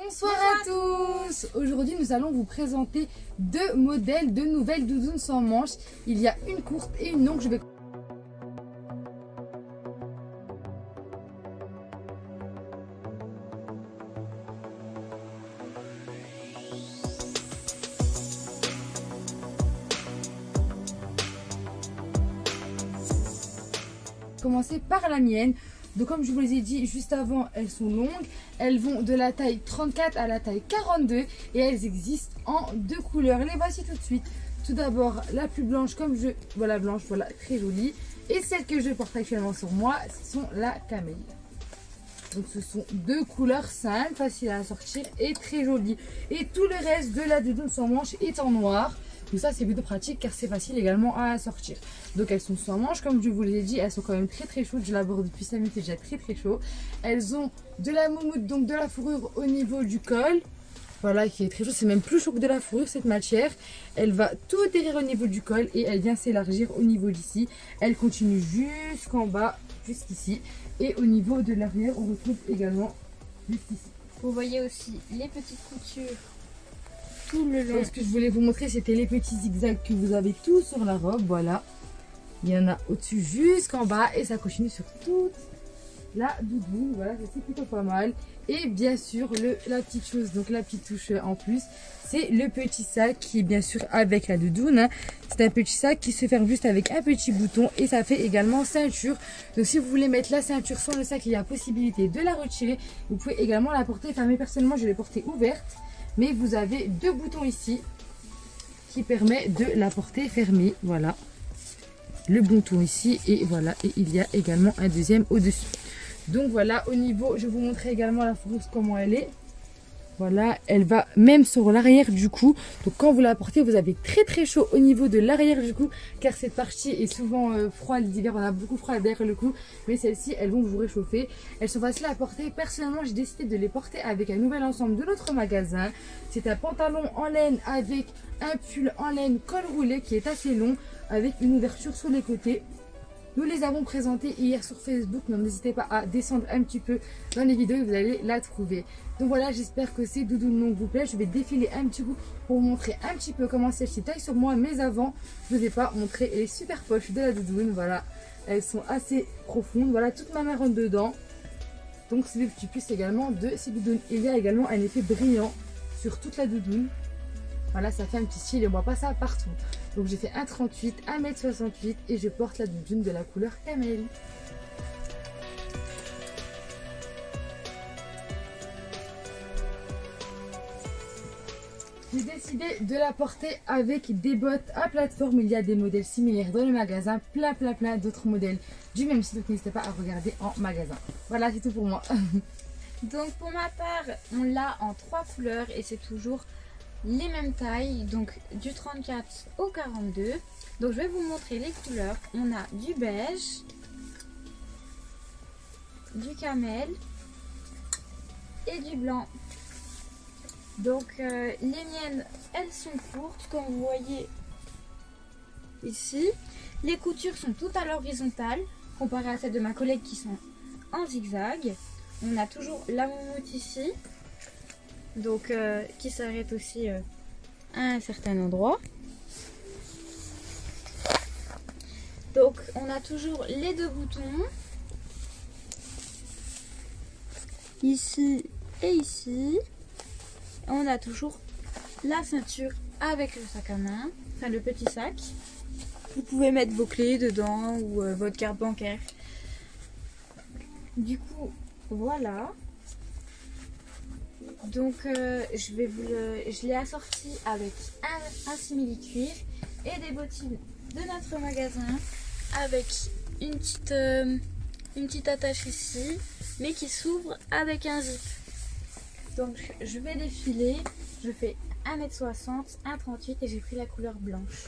Bonsoir à tous. Aujourd'hui nous allons vous présenter deux modèles de nouvelles doudounes sans manches. Il y a une courte et une longue. Je vais commencer par la mienne. Donc comme je vous les ai dit juste avant, elles sont longues. Elles vont de la taille 34 à la taille 42 et elles existent en deux couleurs. Les voici tout de suite. Tout d'abord la plus blanche comme je... Voilà blanche, voilà très jolie. Et celle que je porte actuellement sur moi, ce sont la camélie. Donc ce sont deux couleurs simples, faciles à sortir et très jolies. Et tout le reste de la doudoune sans manches est en noir. Donc ça c'est plutôt pratique car c'est facile également à sortir. Donc elles sont sans manches comme je vous l'ai dit, elles sont quand même très chaudes. Je l'aborde depuis 5 minutes et déjà très chaud. Elles ont de la moumoute, donc de la fourrure au niveau du col. Voilà, qui est très chaud, c'est même plus chaud que de la fourrure cette matière. Elle va tout derrière au niveau du col et elle vient s'élargir au niveau d'ici. Elle continue jusqu'en bas, jusqu'ici. Et au niveau de l'arrière, on retrouve également jusqu'ici. Vous voyez aussi les petites coutures tout le long. Ce que je voulais vous montrer, c'était les petits zigzags que vous avez tous sur la robe. Voilà, il y en a au-dessus jusqu'en bas et ça continue sur toute la doudoune. Voilà, c'est plutôt pas mal. Et bien sûr la petite chose, donc la petite touche en plus, c'est le petit sac qui est bien sûr avec la doudoune. C'est un petit sac qui se ferme juste avec un petit bouton et ça fait également ceinture. Donc si vous voulez mettre la ceinture sans le sac, il y a possibilité de la retirer. Vous pouvez également la porter fermée. Personnellement je l'ai portée ouverte, mais vous avez deux boutons ici qui permet de la porter fermée. Voilà, le bouton ici et voilà, et il y a également un deuxième au-dessus. Donc voilà, au niveau, je vais vous montrer également la fourrure comment elle est. Voilà, elle va même sur l'arrière du cou. Donc quand vous la portez, vous avez très chaud au niveau de l'arrière du cou, car cette partie est souvent froide l'hiver, on a beaucoup froid derrière le cou. Mais celles-ci, elles vont vous réchauffer. Elles sont faciles à porter. Personnellement, j'ai décidé de les porter avec un nouvel ensemble de notre magasin. C'est un pantalon en laine avec un pull en laine col roulé qui est assez long, avec une ouverture sur les côtés. Nous les avons présentés hier sur Facebook, donc n'hésitez pas à descendre un petit peu dans les vidéos et vous allez la trouver. Donc voilà, j'espère que ces doudounes longues vous plaisent. Je vais défiler un petit coup pour vous montrer un petit peu comment celle-ci taille sur moi. Mais avant, je ne vous ai pas montré les super poches de la doudoune. Voilà, elles sont assez profondes. Voilà, toute ma main rentre dedans. Donc c'est le petit plus également de ces doudounes. Il y a également un effet brillant sur toute la doudoune. Voilà, ça fait un petit style et on voit pas ça partout. Donc j'ai fait 1,38, 1,68 m et je porte la doudoune de la couleur camel. J'ai décidé de la porter avec des bottes à plateforme. Il y a des modèles similaires dans le magasin, plein d'autres modèles du même site. Donc n'hésitez pas à regarder en magasin. Voilà, c'est tout pour moi. Donc pour ma part, on l'a en 3 couleurs et c'est toujours les mêmes tailles, donc du 34 au 42. Donc je vais vous montrer les couleurs. On a du beige, du camel et du blanc. Donc les miennes, elles sont courtes comme vous voyez ici. Les coutures sont toutes à l'horizontale comparées à celles de ma collègue qui sont en zigzag. On a toujours la moumoute ici, donc qui s'arrête aussi à un certain endroit. Donc on a toujours les deux boutons ici et ici. On a toujours la ceinture avec le sac à main, enfin le petit sac. Vous pouvez mettre vos clés dedans ou votre carte bancaire. Du coup voilà. Donc je l'ai assorti avec un simili-cuir et des bottines de notre magasin avec une petite attache ici, mais qui s'ouvre avec un zip. Donc je vais défiler, je fais 1,60 m, 1,38 m et j'ai pris la couleur blanche.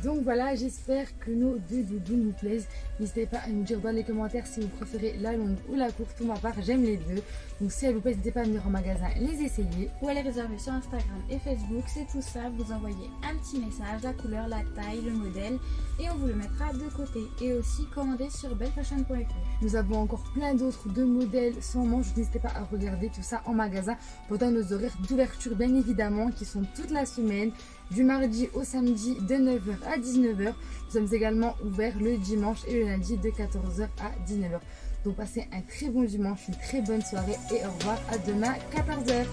Donc voilà, j'espère que nos deux doudous nous plaisent. N'hésitez pas à nous dire dans les commentaires si vous préférez la longue ou la courte. Pour ma part, j'aime les deux. Donc si elle vous plaît, n'hésitez pas à venir au magasin les essayer. Ou à les réserver sur Instagram et Facebook. C'est tout ça, vous envoyez un petit message, la couleur, la taille, le modèle et on vous le mettra de côté. Et aussi commander sur bellefashion.fr. Nous avons encore plein d'autres de modèles sans manches. N'hésitez pas à regarder tout ça en magasin pendant nos horaires d'ouverture bien évidemment qui sont toute la semaine. Du mardi au samedi de 9h à 19h. Nous sommes également ouverts le dimanche et le lundi de 14h à 19h. Donc passez un très bon dimanche, une très bonne soirée et au revoir à demain 14h.